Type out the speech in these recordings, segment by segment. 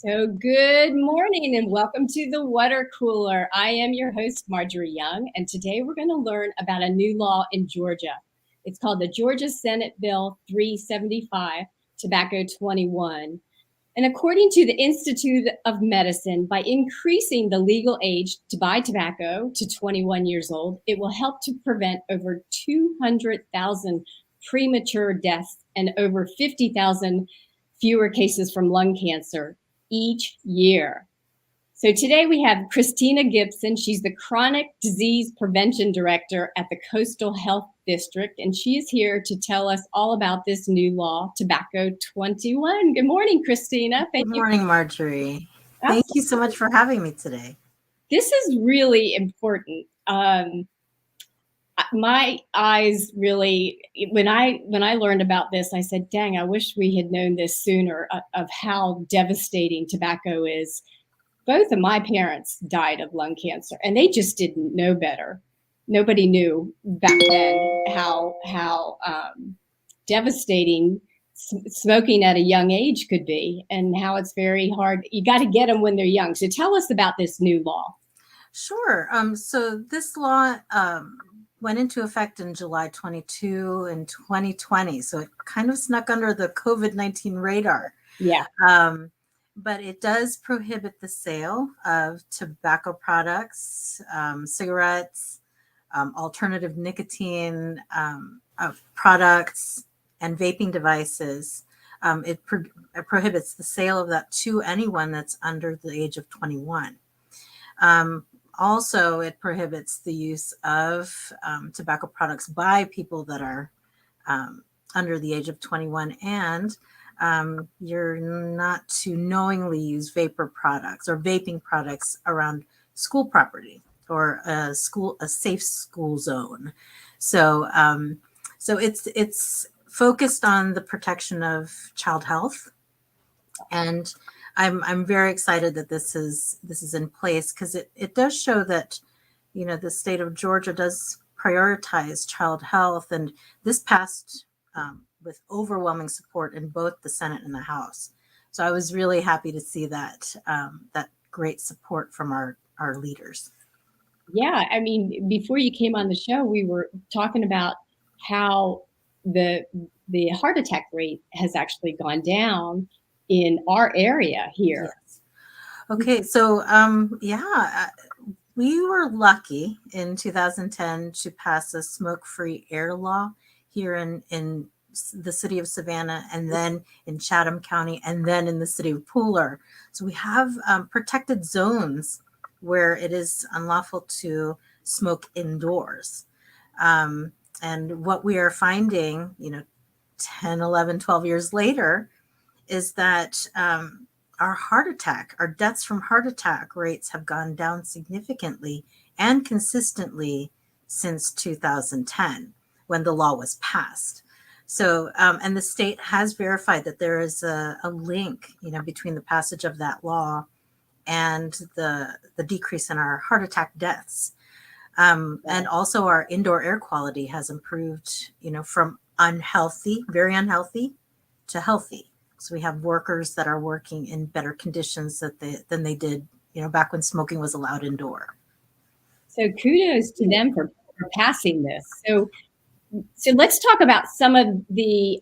So good morning and welcome to the water cooler. I am your host, Marjorie Young, and today we're going to learn about a new law in Georgia. It's called the Georgia Senate Bill 375, Tobacco 21. And according to the Institute of Medicine, by increasing the legal age to buy tobacco to 21 years old, it will help to prevent over 200,000 premature deaths and over 50,000 fewer cases from lung cancer each year. So today we have Christina Gibson. She's the Chronic Disease Prevention Director at the Coastal Health District, and she is here to tell us all about this new law, Tobacco 21. Good morning, Christina. Good morning, Marjorie. Thank you so much for having me today. This is really important. My eyes really, when I learned about this, I said, dang, I wish we had known this sooner of how devastating tobacco is. Both of my parents died of lung cancer, and they just didn't know better. Nobody knew back then how devastating smoking at a young age could be, and how it's very hard. You got to get them when they're young. So tell us about this new law. Sure. So this law went into effect in July 22 in 2020. So it kind of snuck under the COVID-19 radar. Yeah. But it does prohibit the sale of tobacco products, cigarettes, alternative nicotine products, and vaping devices. It prohibits the sale of that to anyone that's under the age of 21. Also, it prohibits the use of tobacco products by people that are under the age of 21, and you're not to knowingly use vapor products or vaping products around school property or a safe school zone. So it's focused on the protection of child health, and I'm very excited that this is in place, because it does show that, the state of Georgia does prioritize child health, and this passed with overwhelming support in both the Senate and the House. So I was really happy to see that great support from our leaders. Yeah, I mean, before you came on the show, we were talking about how the heart attack rate has actually gone down in our area here. Yes. Okay, so we were lucky in 2010 to pass a smoke-free air law here in the city of Savannah, and then in Chatham County, and then in the city of Pooler. So we have protected zones where it is unlawful to smoke indoors. And what we are finding, 10, 11, 12 years later, is that our deaths from heart attack rates have gone down significantly and consistently since 2010, when the law was passed. So, and the state has verified that there is a link, between the passage of that law and the decrease in our heart attack deaths. And also our indoor air quality has improved, from unhealthy, very unhealthy, to healthy. So we have workers that are working in better conditions than they did, back when smoking was allowed indoor. So kudos to them for passing this. So let's talk about some of the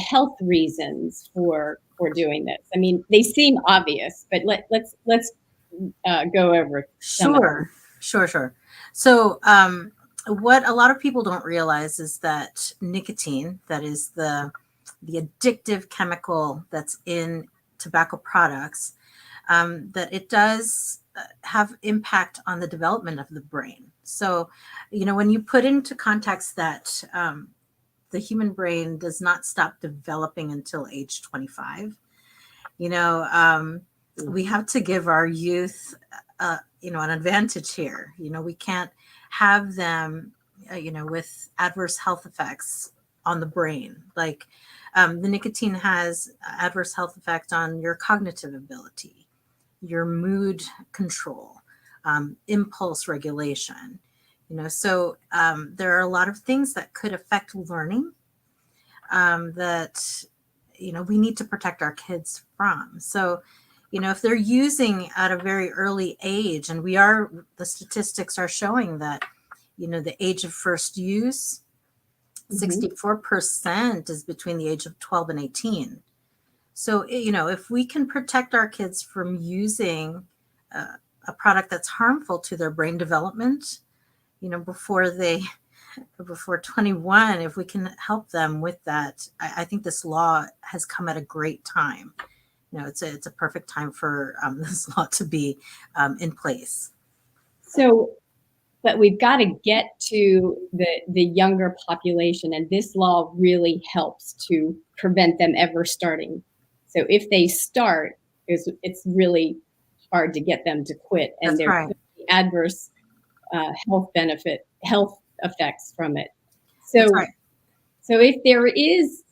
health reasons for doing this. I mean, they seem obvious, but let's go over some. Sure. So what a lot of people don't realize is that nicotine, that is the addictive chemical that's in tobacco products, that it does have impact on the development of the brain. So, when you put into context that the human brain does not stop developing until age 25, we have to give our youth, an advantage here. We can't have them, with adverse health effects on the brain. Like the nicotine has adverse health effects on your cognitive ability, your mood control, impulse regulation. So there are a lot of things that could affect learning that we need to protect our kids from. So if they're using at a very early age, and the statistics are showing that, the age of first use, 64% is between the age of 12 and 18. So, if we can protect our kids from using a product that's harmful to their brain development, before 21, if we can help them with that, I think this law has come at a great time. It's a perfect time for this law to be in place. So, but we've got to get to the younger population, and this law really helps to prevent them ever starting. So if they start, it's really hard to get them to quit, and That's there right. could be adverse health effects from it. That's So, right. so if there is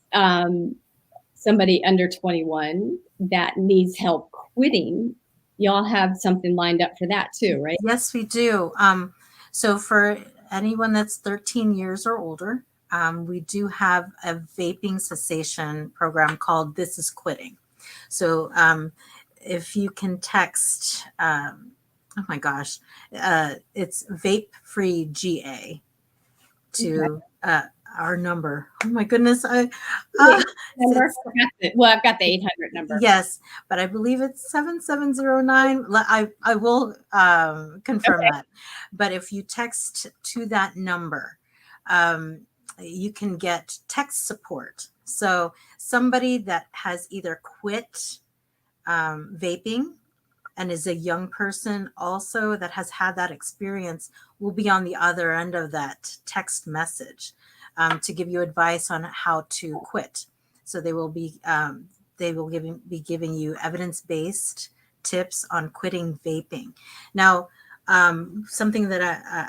somebody under 21 that needs help quitting, y'all have something lined up for that too, right? Yes, we do. So for anyone that's 13 years or older, we do have a vaping cessation program called This is Quitting. So if you can text, oh my gosh, it's Vape Free GA to our number. Oh my goodness. Number? Well, I've got the 800 number. Yes, but I believe it's 7709. I will confirm that. But if you text to that number, you can get text support. So somebody that has either quit vaping and is a young person also that has had that experience will be on the other end of that text message to give you advice on how to quit. So they will be giving you evidence-based tips on quitting vaping. Now, something that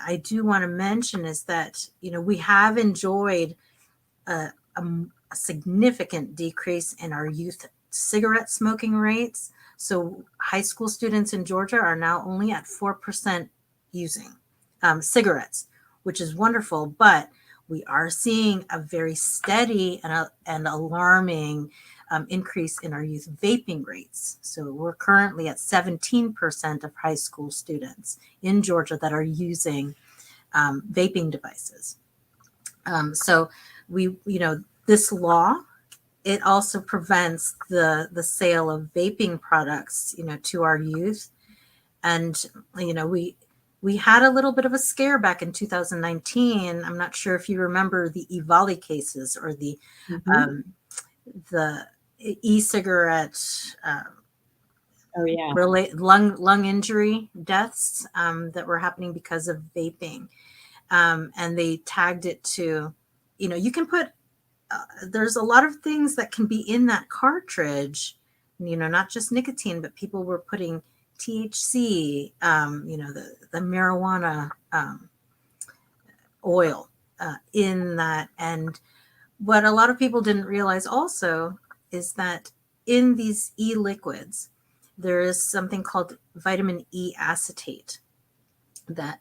I do want to mention is that we have enjoyed a significant decrease in our youth cigarette smoking rates. So high school students in Georgia are now only at 4% using cigarettes, which is wonderful. But we are seeing a very steady and alarming increase in our youth vaping rates. So we're currently at 17% of high school students in Georgia that are using vaping devices. So this law, it also prevents the sale of vaping products, to our youth. And, we had a little bit of a scare back in 2019. I'm not sure if you remember the EVALI cases or the e-cigarette lung injury deaths that were happening because of vaping. And they tagged it to, you can put, there's a lot of things that can be in that cartridge, not just nicotine, but people were putting THC, the marijuana oil in that. And what a lot of people didn't realize also is that in these e-liquids, there is something called vitamin E acetate that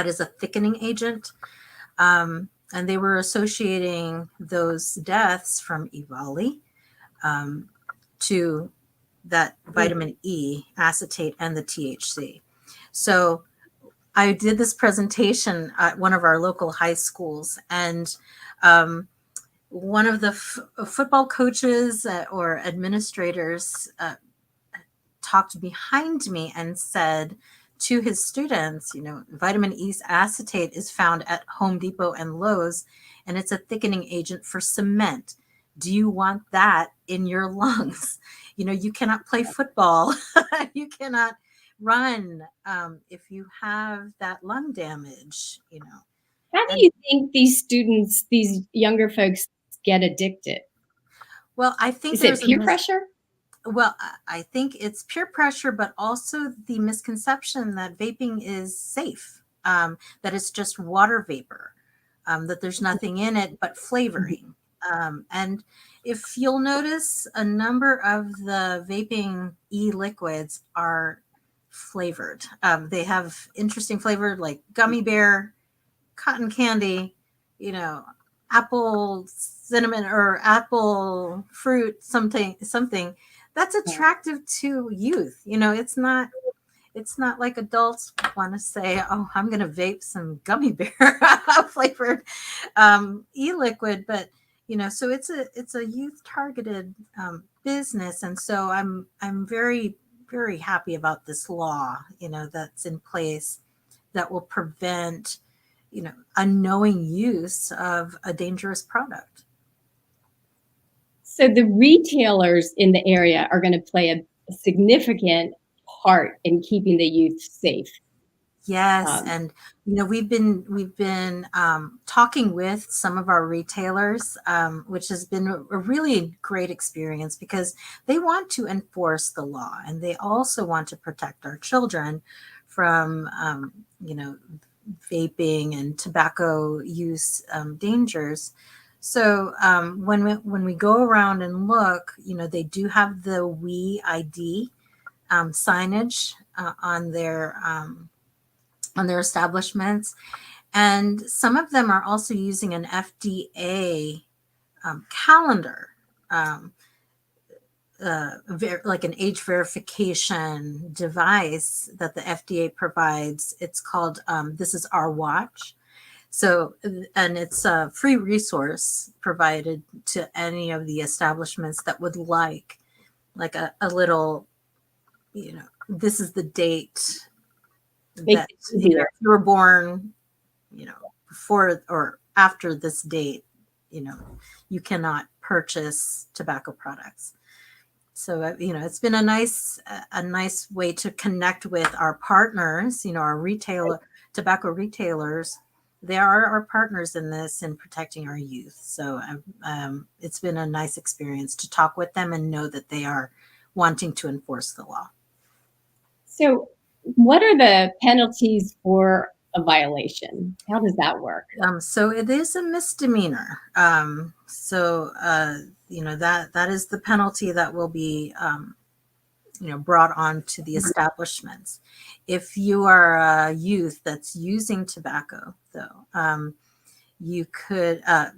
is a thickening agent. And they were associating those deaths from EVALI to that vitamin E acetate and the THC. So I did this presentation at one of our local high schools, and one of the football coaches or administrators talked behind me and said to his students, vitamin E acetate is found at Home Depot and Lowe's, and it's a thickening agent for cement. Do you want that in your lungs? You cannot play football. You cannot run if you have that lung damage, How do you think these students, these younger folks, get addicted? Well, I think is it peer pressure? Well, I think it's peer pressure, but also the misconception that vaping is safe, that it's just water vapor, that there's nothing in it but flavoring. And if you'll notice, a number of the vaping e-liquids are flavored. They have interesting flavor like gummy bear, cotton candy, apple cinnamon or apple fruit, something that's attractive to youth. It's not like adults want to say, "Oh, I'm going to vape some gummy bear flavored e-liquid," but so it's a youth targeted business, and so I'm very very happy about this law, that's in place that will prevent unknowing use of a dangerous product. So the retailers in the area are going to play a significant part in keeping the youth safe. Yes, and we've been talking with some of our retailers, which has been a really great experience because they want to enforce the law and they also want to protect our children from vaping and tobacco use dangers. So when we go around and look, they do have the We ID signage on their establishments. And some of them are also using an FDA calendar, like an age verification device that the FDA provides. It's called This Is Our Watch. So, and it's a free resource provided to any of the establishments that would like a little, this is the date that if you were born, before or after this date, you cannot purchase tobacco products. So it's been a nice way to connect with our partners, our tobacco retailers. They are our partners in this and protecting our youth. So it's been a nice experience to talk with them and know that they are wanting to enforce the law. So what are the penalties for a violation? How does that work? So it is a misdemeanor. That is the penalty that will be brought on to the establishments. If you are a youth that's using tobacco, though, you could, I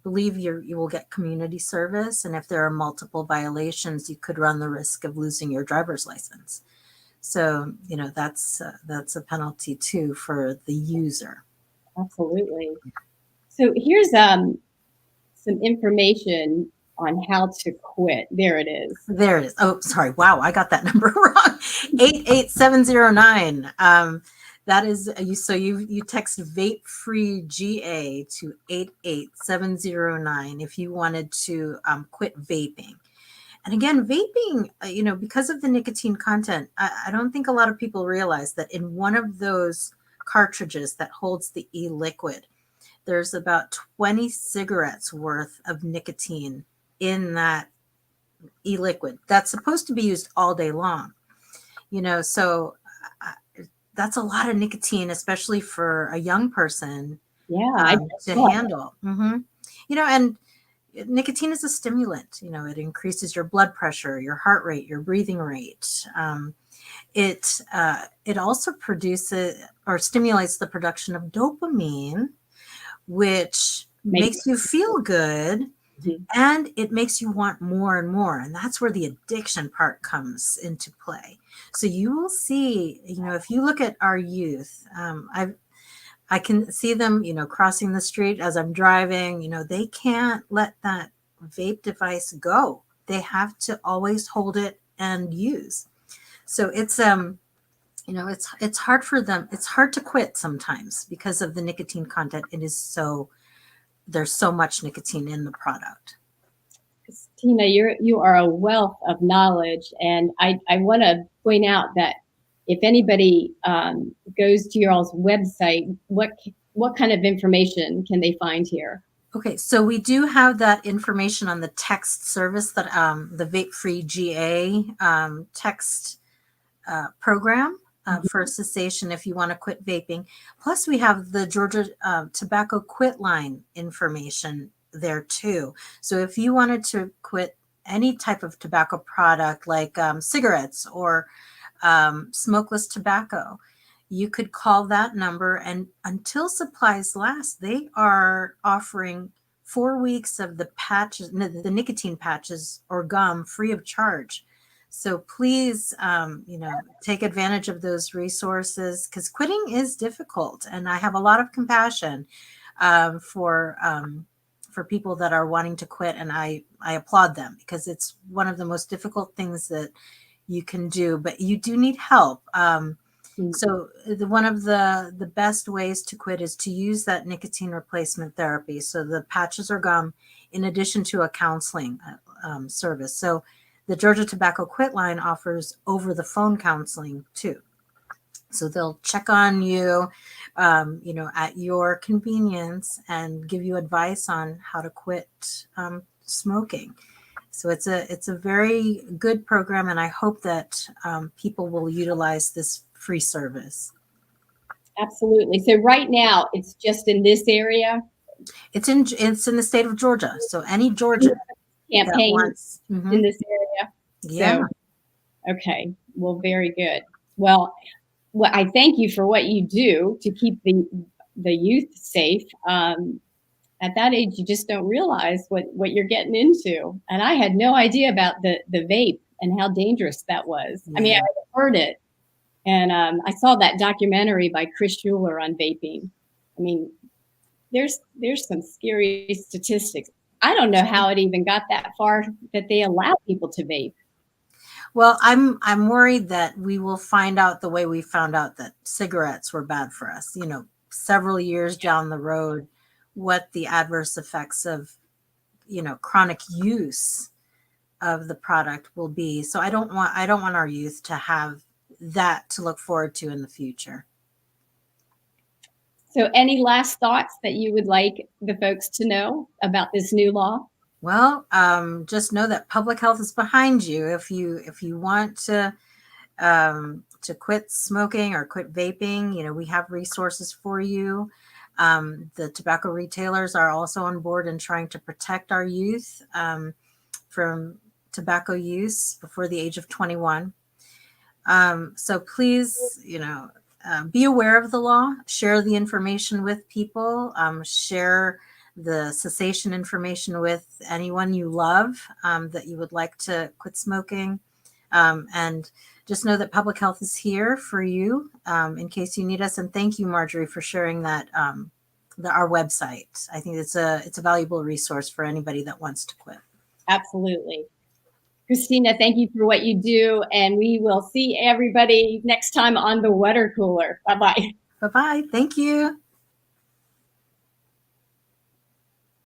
believe you will get community service, and if there are multiple violations, you could run the risk of losing your driver's license. So, that's a penalty too for the user. Absolutely. So here's some information on how to quit. There it is. There it is. Oh, sorry. Wow, I got that number wrong. 88709. That is so you text vape free GA to 88709 if you wanted to quit vaping. And again, vaping, because of the nicotine content, I don't think a lot of people realize that in one of those cartridges that holds the e-liquid, there's about 20 cigarettes worth of nicotine in that e-liquid that's supposed to be used all day long. So that's a lot of nicotine, especially for a young person to handle. Mm-hmm. And nicotine is a stimulant. It increases your blood pressure, your heart rate, your breathing rate. It also produces or stimulates the production of dopamine, which makes you feel good, mm-hmm. and it makes you want more and more. And that's where the addiction part comes into play. So you will see, if you look at our youth, I can see them, crossing the street as I'm driving. They can't let that vape device go. They have to always hold it and use. So it's it's hard for them. It's hard to quit sometimes because of the nicotine content. There's so much nicotine in the product. Tina, you are a wealth of knowledge, and I want to point out that if anybody goes to your all's website, what kind of information can they find here? Okay, so we do have that information on the text service that the Vape Free GA text program for cessation if you want to quit vaping. Plus, we have the Georgia Tobacco Quit Line information there too. So if you wanted to quit any type of tobacco product like cigarettes or smokeless tobacco, you could call that number, and until supplies last, they are offering 4 weeks of the patches, the nicotine patches or gum free of charge. So please, take advantage of those resources, because quitting is difficult, and I have a lot of compassion for people that are wanting to quit, and I applaud them, because it's one of the most difficult things that you can do, but you do need help. So one of the best ways to quit is to use that nicotine replacement therapy. So the patches or gum, in addition to a counseling service. So the Georgia Tobacco Quit Line offers over the phone counseling too. So they'll check on you, at your convenience, and give you advice on how to quit smoking. So it's a very good program, and I hope that people will utilize this free service. Absolutely. So right now it's just in this area. It's in the state of Georgia. So any Georgian campaign wants, in this area. Yeah. So, okay. Well, very good. Well, I thank you for what you do to keep the youth safe. At that age, you just don't realize what you're getting into. And I had no idea about the vape and how dangerous that was. Yeah. I mean, I heard it. And I saw that documentary by Chris Schuler on vaping. I mean, there's some scary statistics. I don't know how it even got that far that they allow people to vape. Well, I'm worried that we will find out the way we found out that cigarettes were bad for us, several years down the road, what the adverse effects of, chronic use of the product will be. So I don't want our youth to have that to look forward to in the future. So any last thoughts that you would like the folks to know about this new law? Well, just know that public health is behind you. If you want to quit smoking or quit vaping, we have resources for you. The tobacco retailers are also on board and trying to protect our youth from tobacco use before the age of 21. So please, be aware of the law, share the information with people, share the cessation information with anyone you love that you would like to quit smoking. And just know that public health is here for you in case you need us. And thank you, Marjorie, for sharing that our website. I think it's a valuable resource for anybody that wants to quit. Absolutely. Christina, thank you for what you do, and we will see everybody next time on the water cooler. Bye-bye. Bye-bye. Thank you.